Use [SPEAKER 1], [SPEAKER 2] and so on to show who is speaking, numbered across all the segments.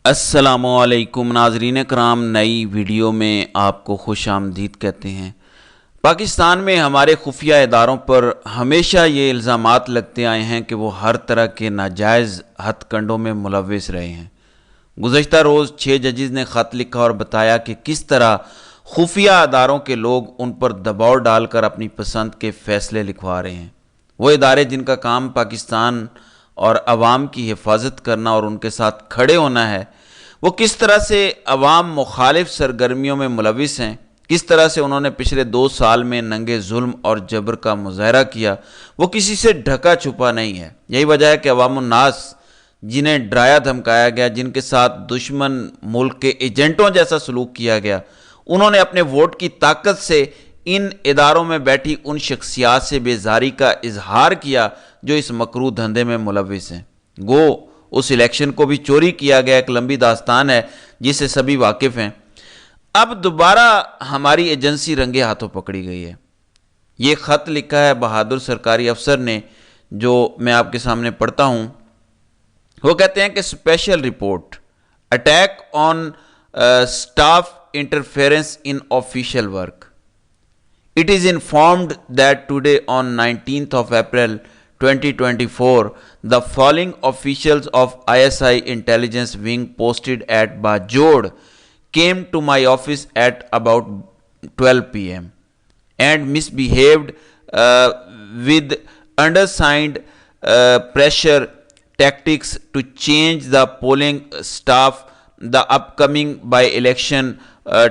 [SPEAKER 1] السلام علیکم ناظرین کرام، نئی ویڈیو میں آپ کو خوش آمدید کہتے ہیں۔ پاکستان میں ہمارے خفیہ اداروں پر ہمیشہ یہ الزامات لگتے آئے ہیں کہ وہ ہر طرح کے ناجائز ہتھ کنڈوں میں ملوث رہے ہیں۔ گزشتہ روز 6 ججز نے خط لکھا اور بتایا کہ کس طرح خفیہ اداروں کے لوگ ان پر دباؤ ڈال کر اپنی پسند کے فیصلے لکھوا رہے ہیں۔ وہ ادارے جن کا کام پاکستان اور عوام کی حفاظت کرنا اور ان کے ساتھ کھڑے ہونا ہے، وہ کس طرح سے عوام مخالف سرگرمیوں میں ملوث ہیں، کس طرح سے انہوں نے پچھلے 2 سال میں ننگے ظلم اور جبر کا مظاہرہ کیا، وہ کسی سے ڈھکا چھپا نہیں ہے۔ یہی وجہ ہے کہ عوام الناس جنہیں ڈرایا دھمکایا گیا، جن کے ساتھ دشمن ملک کے ایجنٹوں جیسا سلوک کیا گیا، انہوں نے اپنے ووٹ کی طاقت سے ان اداروں میں بیٹھی ان شخصیات سے بیزاری کا اظہار کیا جو اس مکروہ دھندے میں ملوث ہیں۔ گو اس الیکشن کو بھی چوری کیا گیا، ایک لمبی داستان ہے جس سے سبھی واقف ہیں۔ اب دوبارہ ہماری ایجنسی رنگے ہاتھوں پکڑی گئی ہے۔ یہ خط لکھا ہے بہادر سرکاری افسر نے، جو میں آپ کے سامنے پڑھتا ہوں۔ وہ کہتے ہیں کہ special report attack on staff interference in official work. It is informed that today on 19th of April 2024, the following officials of ISI intelligence wing posted at Bajod came to my office at about 12 p.m. and misbehaved with undersigned pressure tactics to change the polling staff the upcoming by-election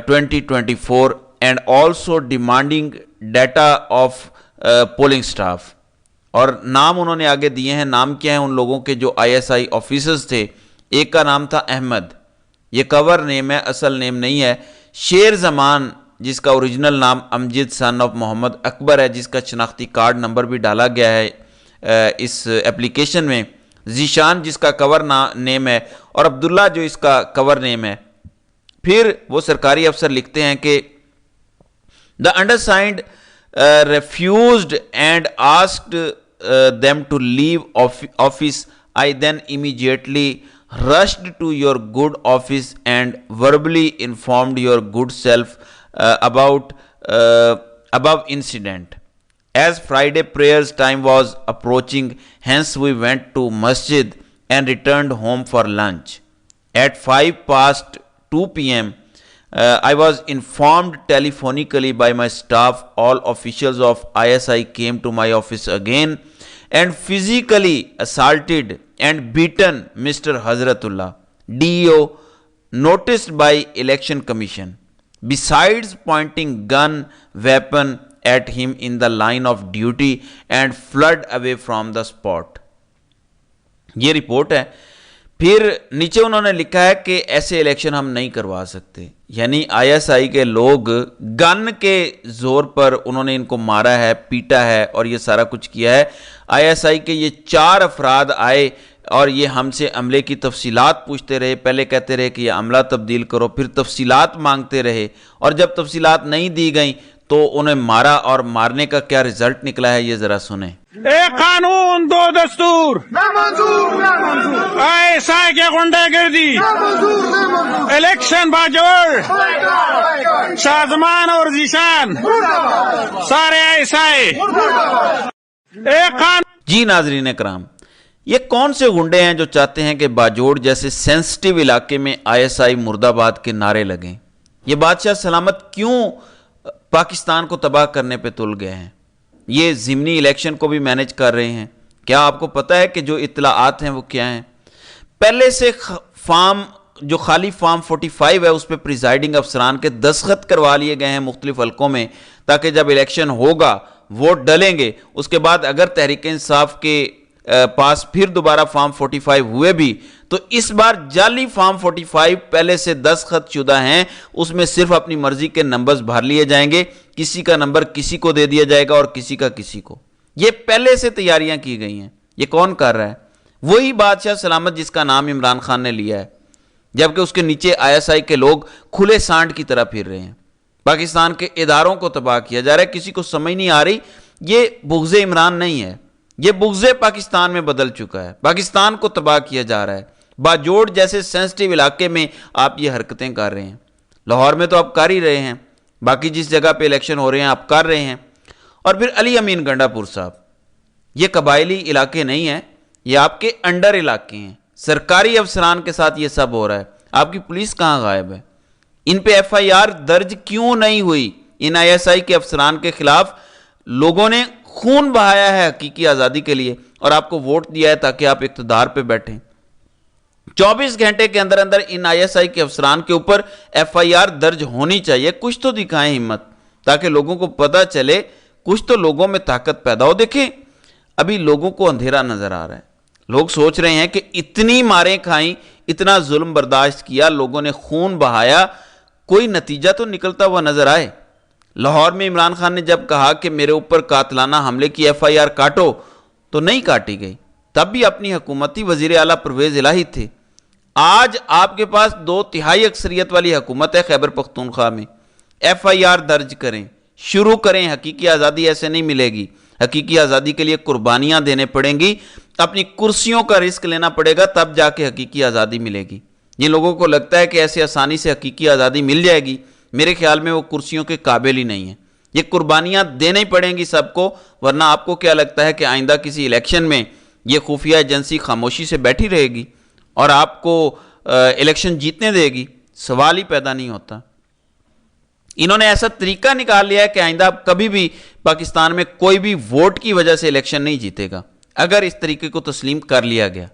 [SPEAKER 1] 2024 and also demanding data of polling staff. اور نام انہوں نے آگے دیے ہیں۔ نام کیا ہیں ان لوگوں کے جو ISI آفیسرز تھے؟ ایک کا نام تھا احمد، یہ کور نیم ہے، اصل نیم نہیں ہے۔ شیر زمان، جس کا اوریجنل نام امجد سن آف محمد اکبر ہے، جس کا شناختی کارڈ نمبر بھی ڈالا گیا ہے اس ایپلیکیشن میں۔ ذیشان، جس کا کور نیم ہے، اور عبداللہ، جو اس کا کور نیم ہے۔ پھر وہ سرکاری افسر لکھتے ہیں کہ the undersigned refused and asked them to leave office. I then immediately rushed to your good office and verbally informed your good self about above incident. As Friday prayers time was approaching, hence we went to masjid and returned home for lunch. At 2:05 p.m., I was informed telephonically by my staff. All officials of ISI came to my office again and physically assaulted and beaten Mr. Hazratullah, DEO, noticed by Election Commission, besides pointing gun weapon at him in the line of duty and fled away from the spot. یہ report ہے۔ پھر نیچے انہوں نے لکھا ہے کہ ایسے الیکشن ہم نہیں کروا سکتے، یعنی ISI کے لوگ گن کے زور پر انہوں نے ان کو مارا ہے، پیٹا ہے اور یہ سارا کچھ کیا ہے۔ ISI کے یہ 4 افراد آئے اور یہ ہم سے عملے کی تفصیلات پوچھتے رہے۔ پہلے کہتے رہے کہ یہ عملہ تبدیل کرو، پھر تفصیلات مانگتے رہے، اور جب تفصیلات نہیں دی گئیں تو انہیں مارا، اور مارنے کا کیا رزلٹ نکلا ہے یہ ذرا سنیں۔
[SPEAKER 2] ایک قانون، 2 دستور، ISI کے غنڈہ گردی، الیکشن باجوڑ، سازمان اور ذیشان، سارے ISI ایک قانون۔
[SPEAKER 1] جی ناظرین کرام، یہ کون سے غنڈے ہیں جو چاہتے ہیں کہ باجوڑ جیسے سینسٹیو علاقے میں ISI مرد آباد کے نعرے لگیں؟ یہ بادشاہ سلامت کیوں پاکستان کو تباہ کرنے پہ تل گئے ہیں؟ یہ ضمنی الیکشن کو بھی مینیج کر رہے ہیں۔ کیا آپ کو پتہ ہے کہ جو اطلاعات ہیں وہ کیا ہیں؟ پہلے سے فارم، جو خالی فارم 45 ہے، اس پہ پریزائڈنگ افسران کے دستخط کروا لیے گئے ہیں مختلف حلقوں میں، تاکہ جب الیکشن ہوگا ووٹ ڈلیں گے، اس کے بعد اگر تحریک انصاف کے پاس پھر دوبارہ فارم 45 ہوئے بھی تو اس بار جعلی فارم 45 پہلے سے دستخط شدہ ہیں، اس میں صرف اپنی مرضی کے نمبرز بھر لیے جائیں گے، کسی کا نمبر کسی کو دے دیا جائے گا اور کسی کا کسی کو۔ یہ پہلے سے تیاریاں کی گئی ہیں۔ یہ کون کر رہا ہے؟ وہی بادشاہ سلامت جس کا نام عمران خان نے لیا ہے، جبکہ اس کے نیچے ISI کے لوگ کھلے سانڈ کی طرح پھر رہے ہیں۔ پاکستان کے اداروں کو تباہ کیا جا رہا ہے۔ کسی کو سمجھ نہیں آ رہی یہ بغض عمران نہیں ہے، یہ بغض پاکستان میں بدل چکا ہے۔ پاکستان کو تباہ کیا جا رہا ہے۔ باجوڑ جیسے سینسٹیو علاقے میں آپ یہ حرکتیں کر رہے ہیں. لاہور میں تو آپ کر ہی رہے ہیں, باقی جس جگہ پہ الیکشن ہو رہے ہیں آپ کر رہے ہیں. اور پھر علی امین گنڈا پور صاحب, یہ قبائلی علاقے نہیں ہیں, یہ آپ کے انڈر علاقے ہیں, سرکاری افسران کے ساتھ یہ سب ہو رہا ہے. آپ کی پولیس کہاں غائب ہے؟ ان پہ ایف آئی آر درج کیوں نہیں ہوئی؟ ان آئی ایس آئی کے افسران کے خلاف لوگوں نے خون بہایا ہے حقیقی آزادی کے لیے, اور آپ کو ووٹ دیا ہے تاکہ آپ اقتدار پہ بیٹھیں. 24 گھنٹے کے اندر اندر ان آئی ایس آئی کے افسران کے اوپر ایف آئی آر درج ہونی چاہیے. کچھ تو دکھائیں ہمت, تاکہ لوگوں کو پتہ چلے, کچھ تو لوگوں میں طاقت پیدا ہو. دیکھیں ابھی لوگوں کو اندھیرا نظر آ رہا ہے. لوگ سوچ رہے ہیں کہ اتنی ماریں کھائیں, اتنا ظلم برداشت کیا, لوگوں نے خون بہایا, کوئی نتیجہ تو نکلتا ہوا نظر آئے. لاہور میں عمران خان نے جب کہا کہ میرے اوپر قاتلانہ حملے کی ایف آئی آر کاٹو, تو نہیں کاٹی گئی. تب بھی اپنی حکومتی وزیر اعلیٰ پرویز الہی تھے. آج آپ کے پاس 2/3 اکثریت والی حکومت ہے خیبر پختونخوا میں. ایف آئی آر درج کریں, شروع کریں. حقیقی آزادی ایسے نہیں ملے گی. حقیقی آزادی کے لیے قربانیاں دینے پڑیں گی, اپنی کرسیوں کا رسک لینا پڑے گا, تب جا کے حقیقی آزادی ملے گی. جن لوگوں کو لگتا ہے کہ ایسے آسانی سے حقیقی آزادی مل جائے گی, میرے خیال میں وہ کرسیوں کے قابل ہی نہیں ہیں. یہ قربانیاں دینے پڑیں گی سب کو, ورنہ آپ کو کیا لگتا ہے کہ آئندہ کسی الیکشن میں یہ خفیہ ایجنسی خاموشی سے بیٹھی رہے گی اور آپ کو الیکشن جیتنے دے گی؟ سوال ہی پیدا نہیں ہوتا. انہوں نے ایسا طریقہ نکال لیا ہے کہ آئندہ کبھی بھی پاکستان میں کوئی بھی ووٹ کی وجہ سے الیکشن نہیں جیتے گا. اگر اس طریقے کو تسلیم کر لیا گیا,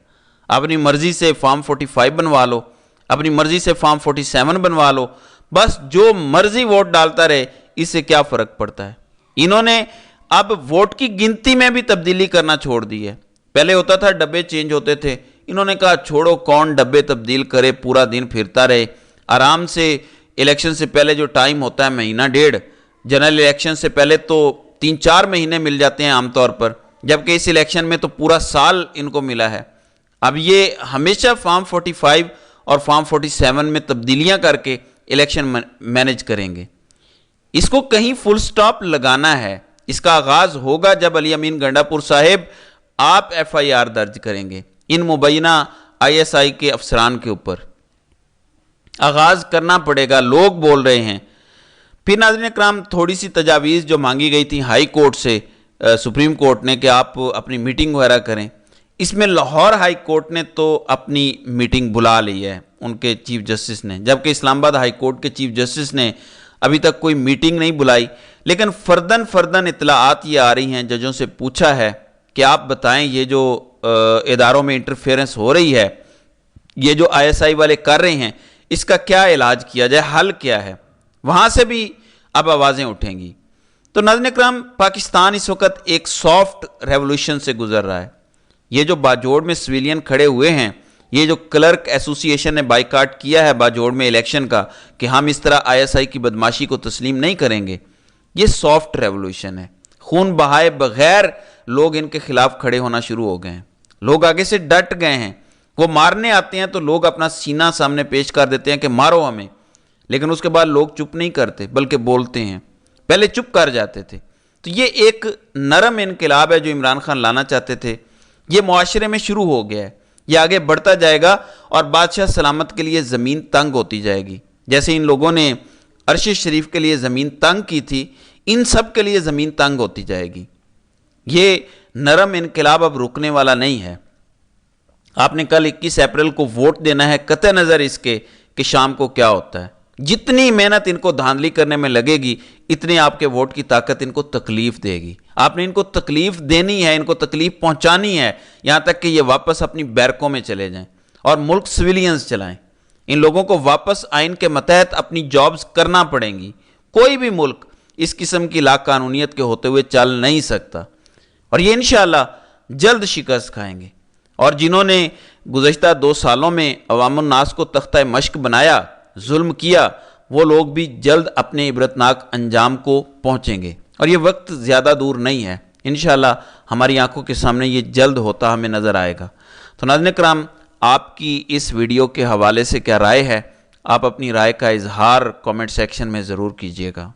[SPEAKER 1] اپنی مرضی سے فارم 45 بنوا لو, اپنی مرضی سے فارم 47 بنوا لو, بس جو مرضی ووٹ ڈالتا رہے, اس سے کیا فرق پڑتا ہے؟ انہوں نے اب ووٹ کی گنتی میں بھی تبدیلی کرنا چھوڑ دی ہے. پہلے ہوتا تھا ڈبے چینج ہوتے تھے, انہوں نے کہا چھوڑو, کون ڈبے تبدیل کرے, پورا دن پھرتا رہے. آرام سے الیکشن سے پہلے جو ٹائم ہوتا ہے 1.5 جنرل الیکشن سے پہلے تو 3-4 مہینے مل جاتے ہیں عام طور پر, جبکہ اس الیکشن میں تو پورا سال ان کو ملا ہے. اب یہ ہمیشہ فارم 45 اور فارم 47 میں تبدیلیاں کر کے الیکشن مینیج کریں گے. اس کو کہیں فل سٹاپ لگانا ہے. اس کا آغاز ہوگا جب علی امین گنڈا پور صاحب آپ ایف آئی آر درج کریں گے ان مبینہ آئی ایس آئی کے افسران کے اوپر. آغاز کرنا پڑے گا, لوگ بول رہے ہیں. پھر ناظرین اکرام, تھوڑی سی تجاویز جو مانگی گئی تھی ہائی کورٹ سے, سپریم کورٹ نے, کہ آپ اپنی میٹنگ وغیرہ کریں, اس میں لاہور ہائی کورٹ نے تو اپنی میٹنگ بلا لی ہے ان کے چیف جسٹس نے, جبکہ اسلام آباد ہائی کورٹ کے چیف جسٹس نے ابھی تک کوئی میٹنگ نہیں بلائی. لیکن فرداً اطلاعات یہ آ رہی ہیں, ججوں سے پوچھا ہے کہ آپ بتائیں یہ جو اداروں میں انٹرفیئرنس ہو رہی ہے, یہ جو آئی ایس آئی والے کر رہے ہیں, اس کا کیا علاج کیا جائے, حل کیا ہے؟ وہاں سے بھی اب آوازیں اٹھیں گی. تو ناظرین اکرام, پاکستان اس وقت ایک سافٹ ریولوشن سے گزر رہا ہے. یہ جو باجوڑ میں سویلین کھڑے ہوئے ہیں, یہ جو کلرک ایسوسی ایشن نے بائیکاٹ کیا ہے باجوڑ میں الیکشن کا کہ ہم اس طرح آئی ایس آئی کی بدماشی کو تسلیم نہیں کریں گے, یہ سافٹ ریولوشن ہے. خون بہائے بغیر لوگ ان کے خلاف کھڑے ہونا شروع ہو گئے ہیں. لوگ آگے سے ڈٹ گئے ہیں. وہ مارنے آتے ہیں تو لوگ اپنا سینہ سامنے پیش کر دیتے ہیں کہ مارو ہمیں, لیکن اس کے بعد لوگ چپ نہیں کرتے بلکہ بولتے ہیں. پہلے چپ کر جاتے تھے. تو یہ ایک نرم انقلاب ہے جو عمران خان لانا چاہتے تھے, یہ معاشرے میں شروع ہو گیا ہے. یہ آگے بڑھتا جائے گا اور بادشاہ سلامت کے لیے زمین تنگ ہوتی جائے گی. جیسے ان لوگوں نے عرش شریف کے لیے زمین تنگ کی تھی, ان سب کے لیے زمین تنگ ہوتی جائے گی. یہ نرم انقلاب اب رکنے والا نہیں ہے. آپ نے کل 21 اپریل کو ووٹ دینا ہے, قطع نظر اس کے کہ شام کو کیا ہوتا ہے. جتنی محنت ان کو دھاندلی کرنے میں لگے گی, اتنی آپ کے ووٹ کی طاقت ان کو تکلیف دے گی. آپ نے ان کو تکلیف دینی ہے, ان کو تکلیف پہنچانی ہے, یہاں تک کہ یہ واپس اپنی بیرکوں میں چلے جائیں اور ملک سویلینز چلائیں. ان لوگوں کو واپس آئین کے متحد اپنی جابز کرنا پڑیں گی. کوئی بھی ملک اس قسم کی لا قانونیت کے ہوتے ہوئے چل نہیں سکتا, اور یہ انشاءاللہ جلد شکست کھائیں گے. اور جنہوں نے گزشتہ 2 سالوں میں عوام الناس کو تختہ مشق بنایا, ظلم کیا, وہ لوگ بھی جلد اپنے عبرتناک انجام کو پہنچیں گے. اور یہ وقت زیادہ دور نہیں ہے, انشاءاللہ ہماری آنکھوں کے سامنے یہ جلد ہوتا ہمیں نظر آئے گا. تو ناظرین کرام, آپ کی اس ویڈیو کے حوالے سے کیا رائے ہے؟ آپ اپنی رائے کا اظہار کامنٹ سیکشن میں ضرور کیجیے گا.